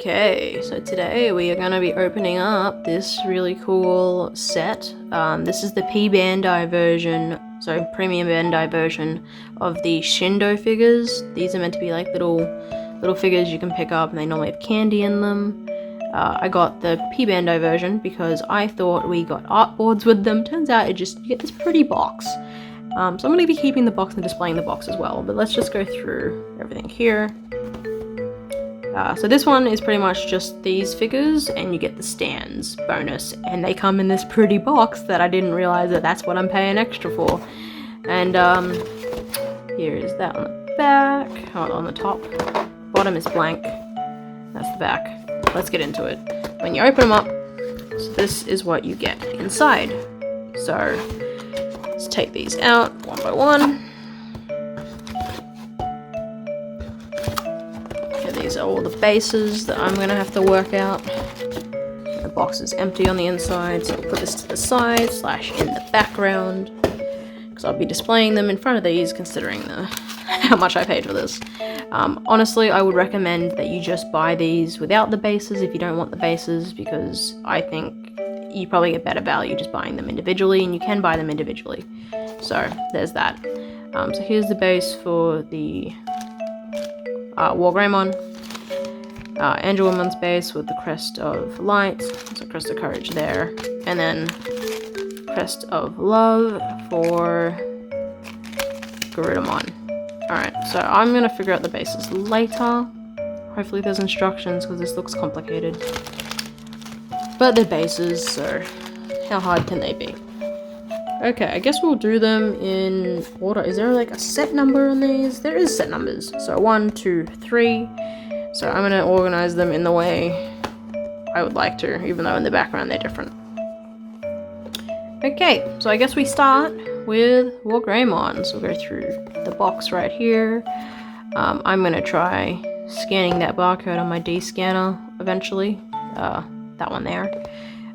Okay, so today we are going to be opening up this really cool set. This is the P-Bandai version, so premium Bandai version of the Shodo Figures. These are meant to be like little figures you can pick up, and they normally have candy in them. I got the P-Bandai version because I thought we got artboards with them. Turns out you get this pretty box. So I'm going to be keeping the box and displaying the box as well, but let's just go through everything here. So this one is pretty much just these figures, and you get the stands bonus, and they come in this pretty box that I didn't realize that's what I'm paying extra for. And here is that on the back, on the top. Bottom is blank. That's the back. Let's get into it. When you open them up, so this is what you get inside. So let's take these out one by one. These are all the bases that I'm going to have to work out. The box is empty on the inside, so I'll put this to the side / in the background, because I'll be displaying them in front of these, considering how much I paid for this. Honestly, I would recommend that you just buy these without the bases if you don't want the bases, because I think you probably get better value just buying them individually, and you can buy them individually. So there's that. So here's the base for the Wargreymon. Angelwoman's base with the Crest of Light, so Crest of Courage there, and then Crest of Love for Garudamon. Alright, so I'm gonna figure out the bases later. Hopefully there's instructions, because this looks complicated. But they're bases, so how hard can they be? Okay, I guess we'll do them in order. Is there like a set number on these? There is set numbers. So 1, 2, 3. So I'm going to organize them in the way I would like to, even though in the background they're different. Okay, so I guess we start with Wargreymon. So we'll go through the box right here. I'm going to try scanning that barcode on my D scanner eventually. That one there.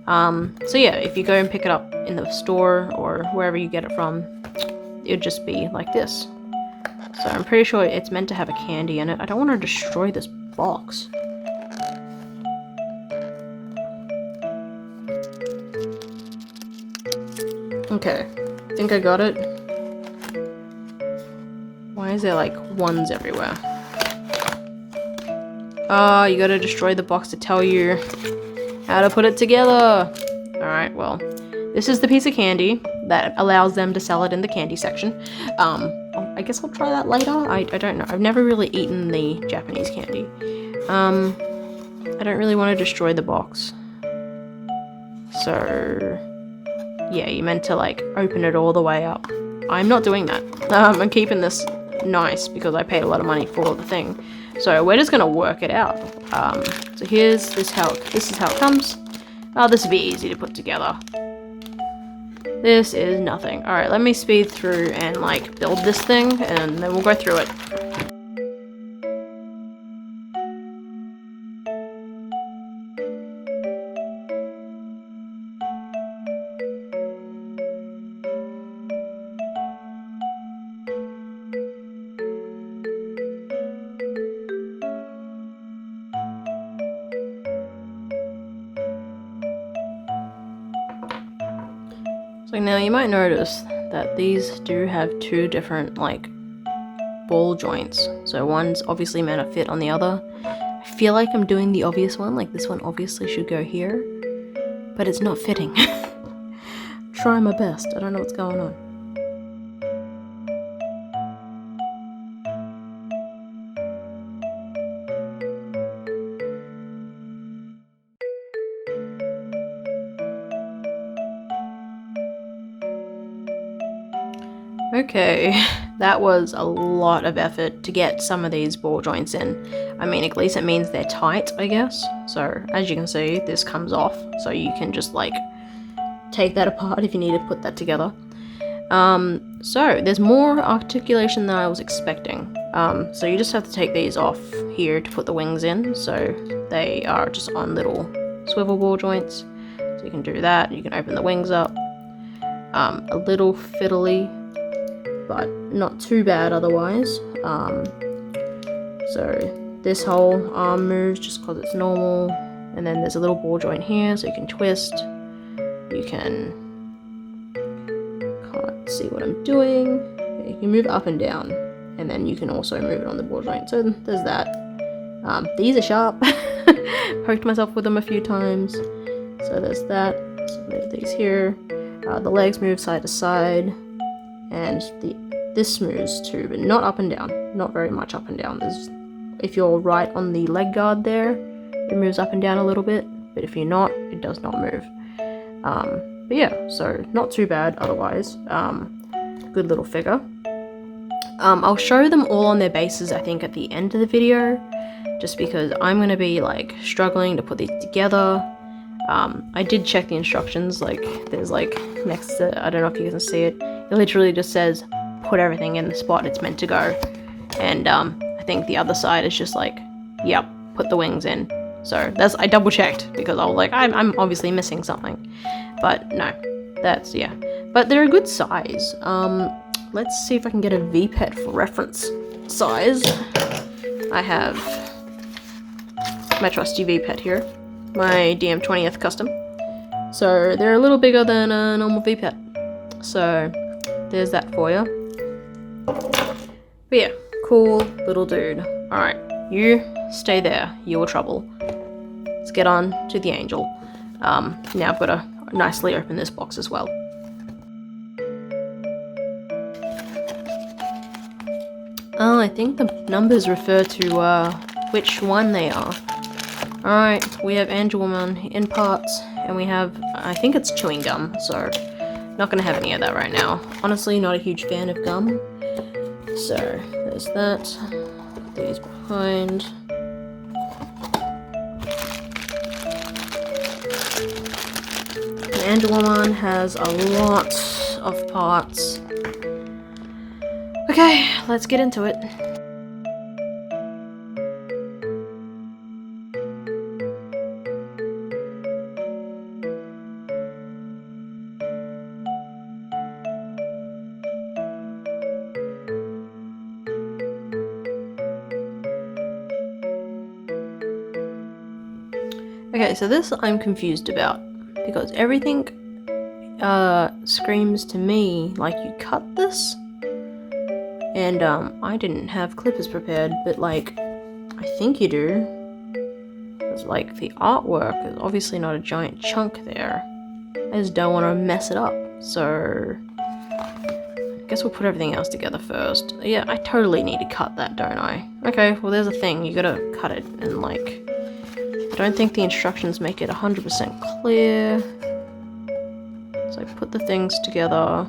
So yeah, if you go and pick it up in the store or wherever you get it from, it would just be like this. So I'm pretty sure it's meant to have a candy in it. I don't want to destroy this box. Okay, I think I got it. Why is there like ones everywhere? Oh, you gotta destroy the box to tell you how to put it together. Alright, well, this is the piece of candy that allows them to sell it in the candy section. I guess I'll try that later. I don't know. I've never really eaten the Japanese candy. I don't really want to destroy the box. So, yeah, you meant to, like, open it all the way up. I'm not doing that. I'm keeping this nice because I paid a lot of money for the thing. So we're just gonna work it out. So this is how it comes. Oh, this would be easy to put together. This is nothing. Alright, let me speed through and like build this thing, and then we'll go through it. So now you might notice that these do have two different like ball joints. So one's obviously meant to fit on the other. I feel like I'm doing the obvious one, like this one obviously should go here, but it's not fitting. Try my best, I don't know what's going on. Okay, that was a lot of effort to get some of these ball joints in. I mean, at least it means they're tight, I guess. So, as you can see, this comes off, so you can just, like, take that apart if you need to put that together. So, there's more articulation than I was expecting. So you just have to take these off here to put the wings in, so they are just on little swivel ball joints. So you can do that, you can open the wings up. A little fiddly, but not too bad otherwise. So This whole arm moves just because it's normal. And then there's a little ball joint here, so you can twist. You can... Can't see what I'm doing. You can move up and down. And then you can also move it on the ball joint. So there's that. These are sharp. Poked myself with them a few times. So there's that. So move these here. The legs move side to side. And this moves too, but not up and down. Not very much up and down. If you're right on the leg guard there, it moves up and down a little bit. But if you're not, it does not move. But yeah, so not too bad otherwise. Good little figure. I'll show them all on their bases, I think, at the end of the video, just because I'm going to be, like, struggling to put these together. I did check the instructions, like, there's, like, next to, I don't know if you can see it, it literally just says, put everything in the spot it's meant to go. And, I think the other side is just like, yep, put the wings in. So, I double checked, because I was like, I'm obviously missing something. But, no, that's, yeah. But they're a good size. Let's see if I can get a VPET for reference size. I have my trusty VPET here, my DM20th custom. So they're a little bigger than a normal VPET. So there's that for you. But yeah, cool little dude. Alright, you stay there, you were trouble. Let's get on to the angel. Now I've got to nicely open this box as well. Oh, I think the numbers refer to which one they are. Alright, we have Angewomon in parts, and we have, I think it's chewing gum, so not gonna have any of that right now. Honestly, not a huge fan of gum. So, there's that. These behind. Angewomon has a lot of parts. Okay, let's get into it. Okay, so this I'm confused about, because everything screams to me like you cut this. And, I didn't have clippers prepared, but, like, I think you do. Because, like, the artwork is obviously not a giant chunk there. I just don't want to mess it up, so... I guess we'll put everything else together first. Yeah, I totally need to cut that, don't I? Okay, well, there's a thing. You gotta cut it, and, like... I don't think the instructions make it 100% clear. So I put the things together.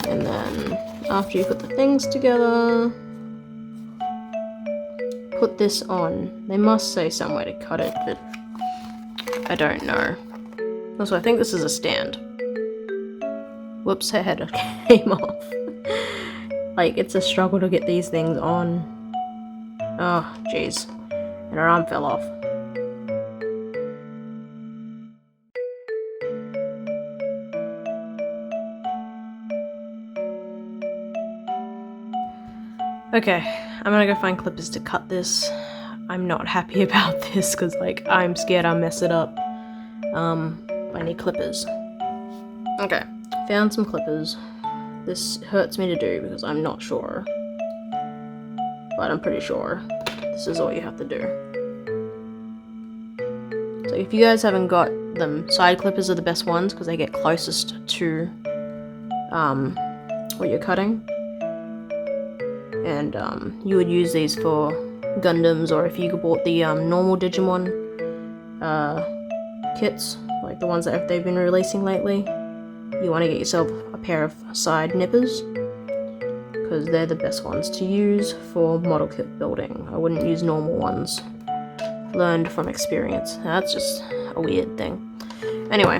And then, after you put the things together, put this on. They must say somewhere to cut it, but I don't know. Also, I think this is a stand. Whoops, her head came off. Like, it's a struggle to get these things on. Oh, jeez. And her arm fell off. Okay, I'm gonna go find clippers to cut this. I'm not happy about this because, like, I'm scared I'll mess it up. I need clippers. Okay, found some clippers. This hurts me to do because I'm not sure. But I'm pretty sure this is all you have to do. So if you guys haven't got them, side clippers are the best ones because they get closest to what you're cutting. And you would use these for Gundams, or if you bought the normal Digimon kits, like the ones that they've been releasing lately, you want to get yourself a pair of side nippers, because they're the best ones to use for model kit building. I wouldn't use normal ones. Learned from experience. That's just a weird thing. Anyway,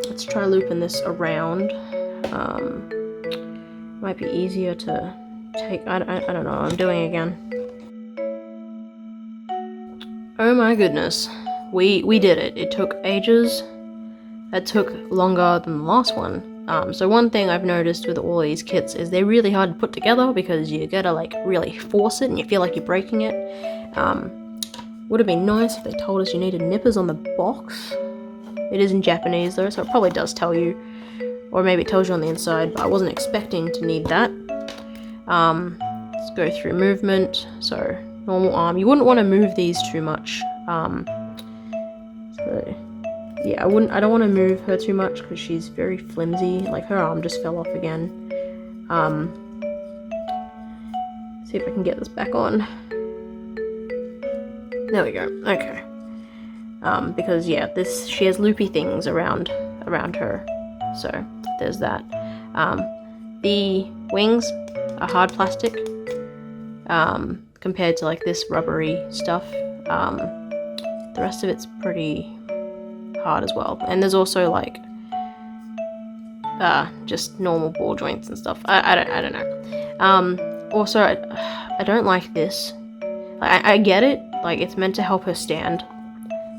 let's try looping this around. Might be easier to take, I don't know what I'm doing again. Oh my goodness. We did it. It took ages. It took longer than the last one. So one thing I've noticed with all these kits is they're really hard to put together because you gotta like really force it and you feel like you're breaking it. Would have been nice if they told us you needed nippers on the box. It is in Japanese though, so it probably does tell you. Or maybe it tells you on the inside, but I wasn't expecting to need that. Let's go through movement. So, normal arm. You wouldn't want to move these too much. So, yeah, I don't want to move her too much because she's very flimsy. Like, her arm just fell off again. See if I can get this back on. There we go. Okay. Because yeah, she has loopy things around her. So there's that. The wings are hard plastic. Compared to like this rubbery stuff. The rest of it's pretty hard as well. And there's also like just normal ball joints and stuff. I don't know. Also I don't like this. I get it, like it's meant to help her stand.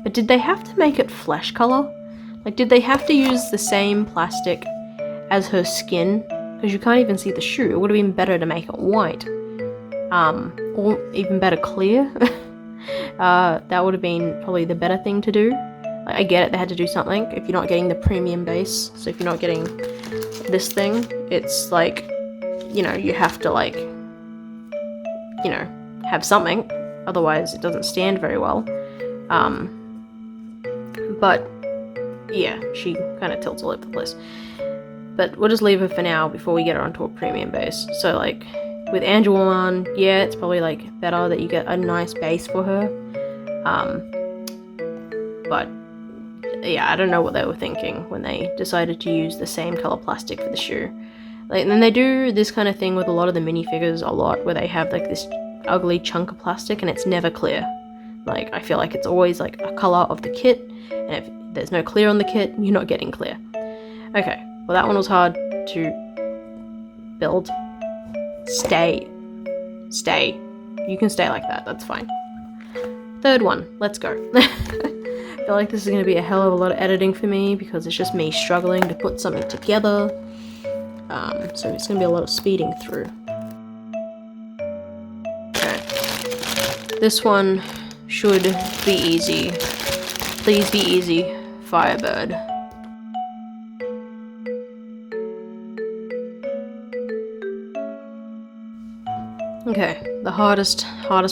But did they have to make it flesh color? Like did they have to use the same plastic as her skin? Because you can't even see the shoe. It would have been better to make it white. Or even better clear. That would have been probably the better thing to do. I get it, they had to do something. If you're not getting the premium base, so if you're not getting this thing, it's like, you know, you have to like, you know, have something. Otherwise it doesn't stand very well. But yeah, she kind of tilts all over the place. But we'll just leave her for now before we get her onto a premium base. So like with Angewomon, yeah, it's probably like better that you get a nice base for her. But yeah, I don't know what they were thinking when they decided to use the same color plastic for the shoe. Like, and then they do this kind of thing with a lot of the minifigures a lot, where they have like this ugly chunk of plastic and it's never clear. Like, I feel like it's always like a color of the kit, and if there's no clear on the kit, you're not getting clear. Okay, well that one was hard to build. Stay. You can stay like that, that's fine. Third one, let's go. I feel like this is going to be a hell of a lot of editing for me because it's just me struggling to put something together. So it's going to be a lot of speeding through. Okay. This one should be easy. Please be easy, Firebird. Okay, the hardest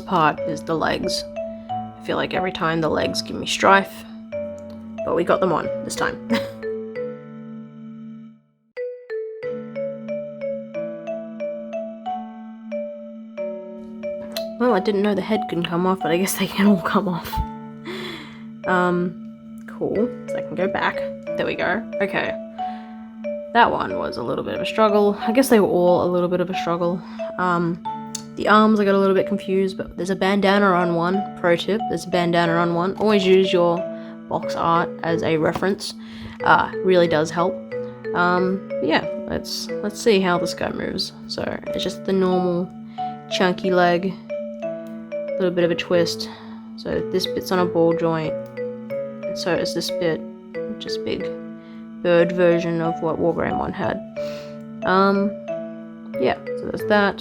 part is the legs. I feel like every time the legs give me strife, but we got them on this time. Well, I didn't know the head couldn't come off, but I guess they can all come off. Cool. So I can go back. There we go. Okay. That one was a little bit of a struggle. I guess they were all a little bit of a struggle. The arms I got a little bit confused, but there's a bandana on one. Pro tip, there's a bandana on one. Always use your box art as a reference. Really does help. Yeah, let's see how this guy moves. So it's just the normal chunky leg. A little bit of a twist. So this bit's on a ball joint. And so is this bit. Just big bird version of what Wargreymon had. Yeah, so there's that.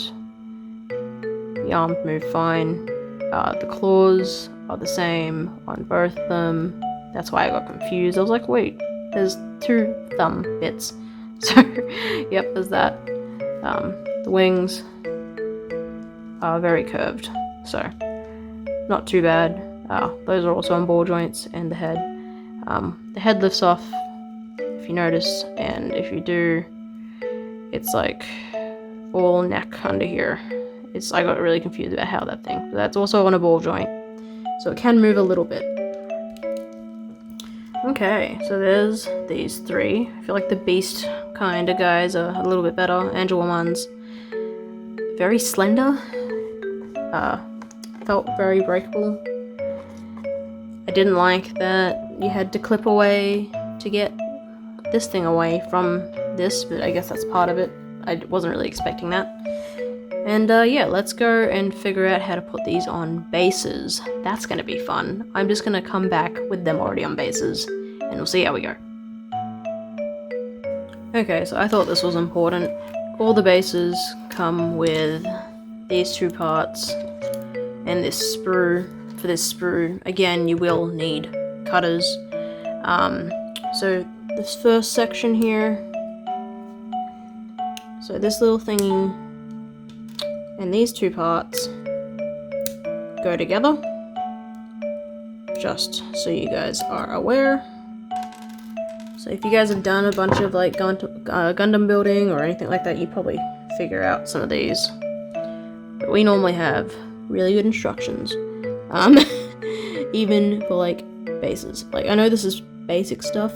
The arms move fine. The claws are the same on both of them. That's why I got confused. I was like, wait, there's two thumb bits. So, yep, there's that. The wings are very curved, so not too bad. Those are also on ball joints, and the head. The head lifts off, if you notice, and if you do, it's like all neck under here. I got really confused about how that thing. But that's also on a ball joint, so it can move a little bit. Okay, so there's these three. I feel like the beast kind of guys are a little bit better. Angelwomon's very slender. Felt very breakable. I didn't like that you had to clip away to get this thing away from this, but I guess that's part of it. I wasn't really expecting that. And yeah, let's go and figure out how to put these on bases. That's gonna be fun. I'm just gonna come back with them already on bases, and we'll see how we go. Okay, so I thought this was important. All the bases come with these two parts and this sprue. For this sprue, again, you will need cutters. So this first section here, so this little thingy and these two parts go together, just so you guys are aware. So if you guys have done a bunch of like Gundam building or anything like that, you probably figure out some of these. But we normally have really good instructions, even for like bases. Like, I know this is basic stuff,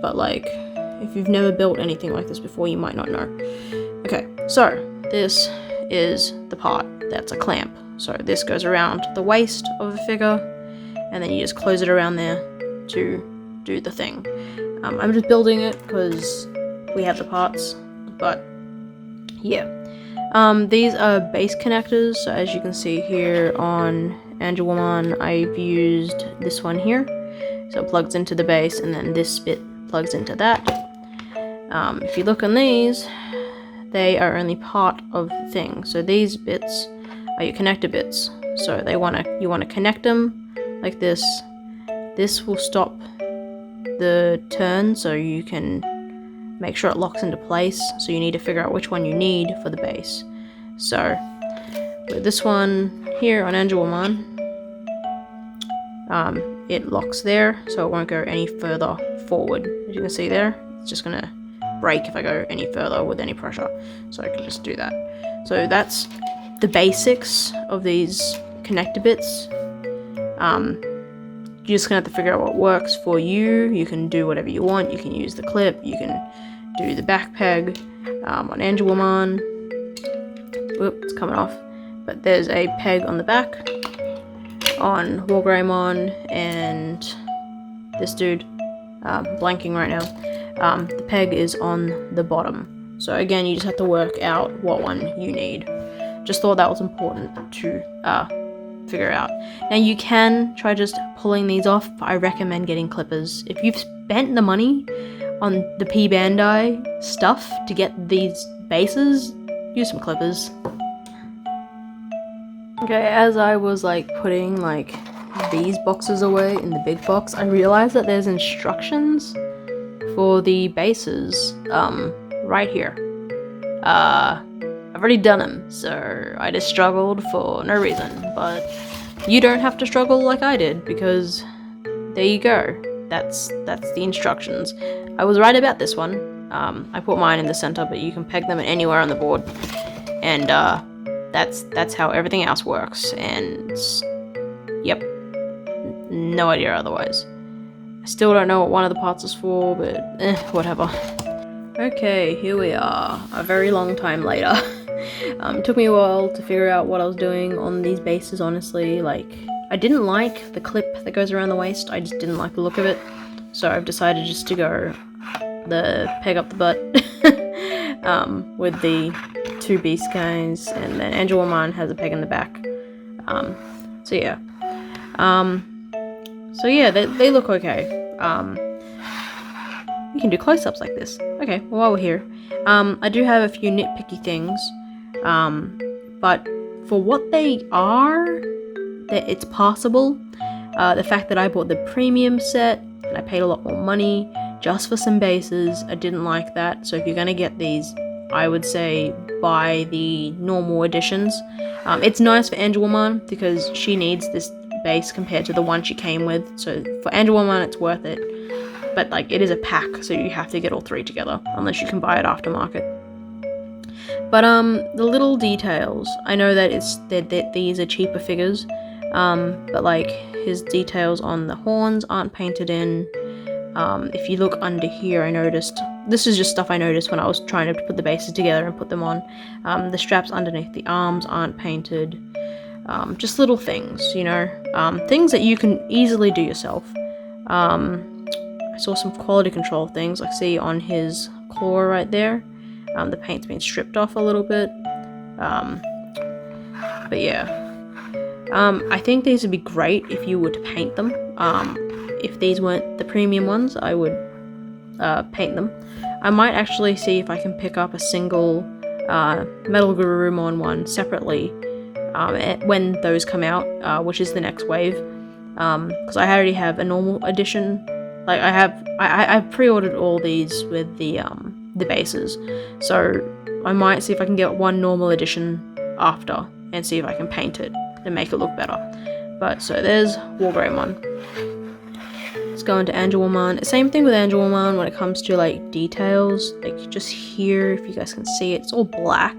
but like if you've never built anything like this before, you might not know. Okay, so this is the part that's a clamp. So this goes around the waist of a figure, and then you just close it around there to do the thing. I'm just building it because we have the parts, but yeah. These are base connectors, so as you can see here on Angewomon, I've used this one here. So it plugs into the base, and then this bit plugs into that. If you look on these, they are only part of the thing. So these bits are your connector bits. So you want to connect them like this. This will stop the turn, so you can make sure it locks into place. So you need to figure out which one you need for the base. So with this one here on Angewomon, it locks there, so it won't go any further forward. As you can see there, it's just gonna break if I go any further with any pressure. So I can just do that. So that's the basics of these connector bits. You're just gonna have to figure out what works for you. You can do whatever you want. You can use the clip. You can do the back peg on Angewomon. Oop, it's coming off. But there's a peg on the back on Wargreymon and this dude, blanking right now. The peg is on the bottom. So again, you just have to work out what one you need. Just thought that was important to figure out. Now you can try just pulling these off, but I recommend getting clippers. If you've spent the money on the P-Bandai stuff to get these bases, use some clippers. Okay, as I was like putting like these boxes away in the big box, I realized that there's instructions for the bases right here. I've already done them, so I just struggled for no reason, but you don't have to struggle like I did, because there you go. That's the instructions. I was right about this one. I put mine in the center, but you can peg them anywhere on the board, and that's how everything else works. And yep, no idea otherwise. I still don't know what one of the parts is for, but whatever. Okay, here we are, a very long time later. It took me a while to figure out what I was doing on these bases, honestly. Like, I didn't like the clip that goes around the waist. I just didn't like the look of it. So I've decided just to go the peg up the butt with the two beast guys, and then Angewomon has a peg in the back. So yeah, they look okay. We can do close-ups like this. Okay, well, while we're here, I do have a few nitpicky things, but for what they are, it's passable. The fact that I bought the premium set and I paid a lot more money just for some bases, I didn't like that. So if you're gonna get these, I would say buy the normal editions. It's nice for Angewomon because she needs this base compared to the one she came with. So for Angewomon, it's worth it. But like, it is a pack, so you have to get all three together unless you can buy it aftermarket. But the little details, I know that these are cheaper figures, but like his details on the horns aren't painted in. If you look under here, I noticed, this is just stuff I noticed when I was trying to put the bases together and put them on. The straps underneath the arms aren't painted. Just little things, you know, things that you can easily do yourself. I saw some quality control things, like see on his claw right there, the paint's been stripped off a little bit. But yeah, I think these would be great if you were to paint them. If these weren't the premium ones, I would paint them. I might actually see if I can pick up a single Metal Garurumon one separately when those come out, which is the next wave. Because I already have a normal edition. Like I've pre-ordered all these with the bases, so I might see if I can get one normal edition after and see if I can paint it and make it look better. But so there's Wargreymon. Let's go into Angewomon. Same thing with Angewomon when it comes to like details. Like just here, if you guys can see it, it's all black.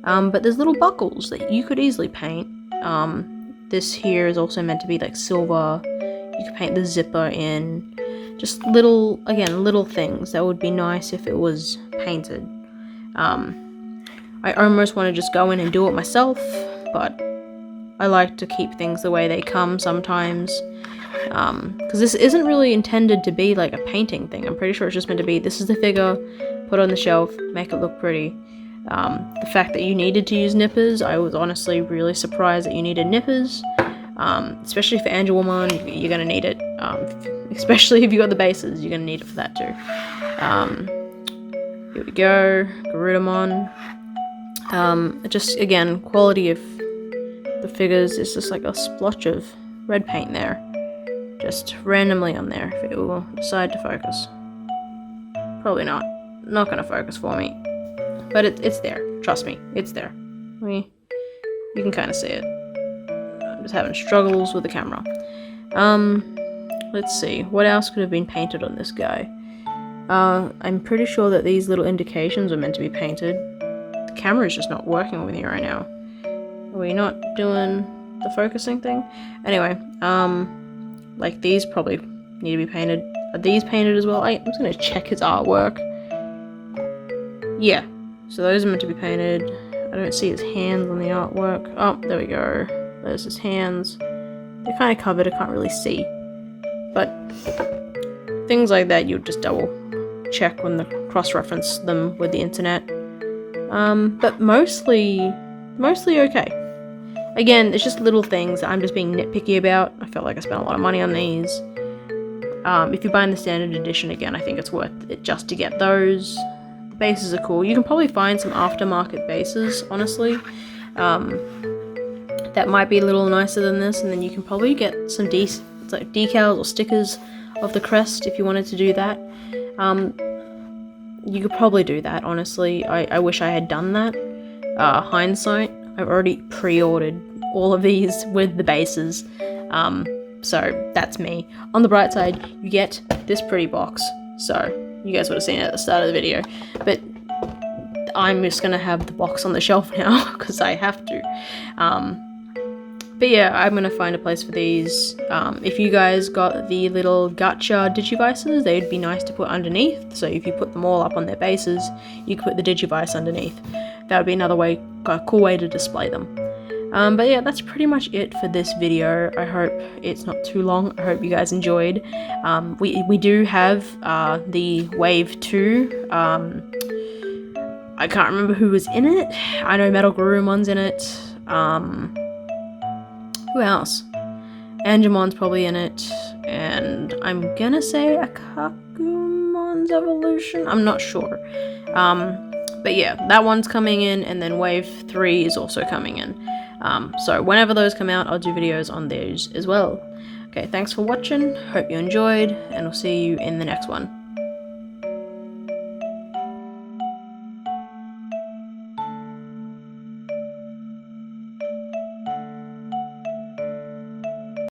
But there's little buckles that you could easily paint. This here is also meant to be like silver. You could paint the zipper in. Just little things that would be nice if it was painted. I almost want to just go in and do it myself, but I like to keep things the way they come sometimes. Because this isn't really intended to be like a painting thing. I'm pretty sure it's just meant to be, this is the figure, put it on the shelf, make it look pretty. The fact that you needed to use nippers, I was honestly really surprised that you needed nippers. Especially for Angewomon, you're gonna need it. Especially if you got the bases, you're gonna need it for that too. Here we go, Garudamon. Just again, quality of the figures is just like a splotch of red paint there. Just randomly on there, if it will decide to focus. Probably not. Not gonna focus for me. But it's there. Trust me, it's there. You can kind of see it. I'm just having struggles with the camera. Let's see. What else could have been painted on this guy? I'm pretty sure that these little indications are meant to be painted. The camera is just not working with me right now. Are we not doing the focusing thing? Anyway, like these probably need to be painted. Are these painted as well? I'm just gonna check his artwork. Yeah, so those are meant to be painted. I don't see his hands on the artwork. Oh, there we go. There's his hands. They're kind of covered, I can't really see. But things like that, you'll just double check when the cross-reference them with the internet. But mostly okay. Again, it's just little things that I'm just being nitpicky about. I felt like I spent a lot of money on these. If you're buying the standard edition, again, I think it's worth it just to get those. The bases are cool. You can probably find some aftermarket bases, honestly. That might be a little nicer than this, and then you can probably get some like decals or stickers of the crest if you wanted to do that. You could probably do that, honestly. I wish I had done that. Hindsight, I've already pre-ordered all of these with the bases. So that's me. On the bright side, you get this pretty box. So you guys would have seen it at the start of the video. But I'm just gonna have the box on the shelf now because I have to. But yeah, I'm gonna find a place for these. If you guys got the little gacha digivices, they'd be nice to put underneath. So if you put them all up on their bases, you could put the digivice underneath. That would be another way, a cool way to display them. But yeah, that's pretty much it for this video. I hope it's not too long. I hope you guys enjoyed. We do have the Wave 2. I can't remember who was in it. I know Metal Garurumon's in it. Who else? Angemon's probably in it, and I'm gonna say Akakumon's Evolution? I'm not sure. But yeah, that one's coming in, and then Wave 3 is also coming in. So whenever those come out, I'll do videos on those as well. Okay, thanks for watching, hope you enjoyed, and I'll see you in the next one.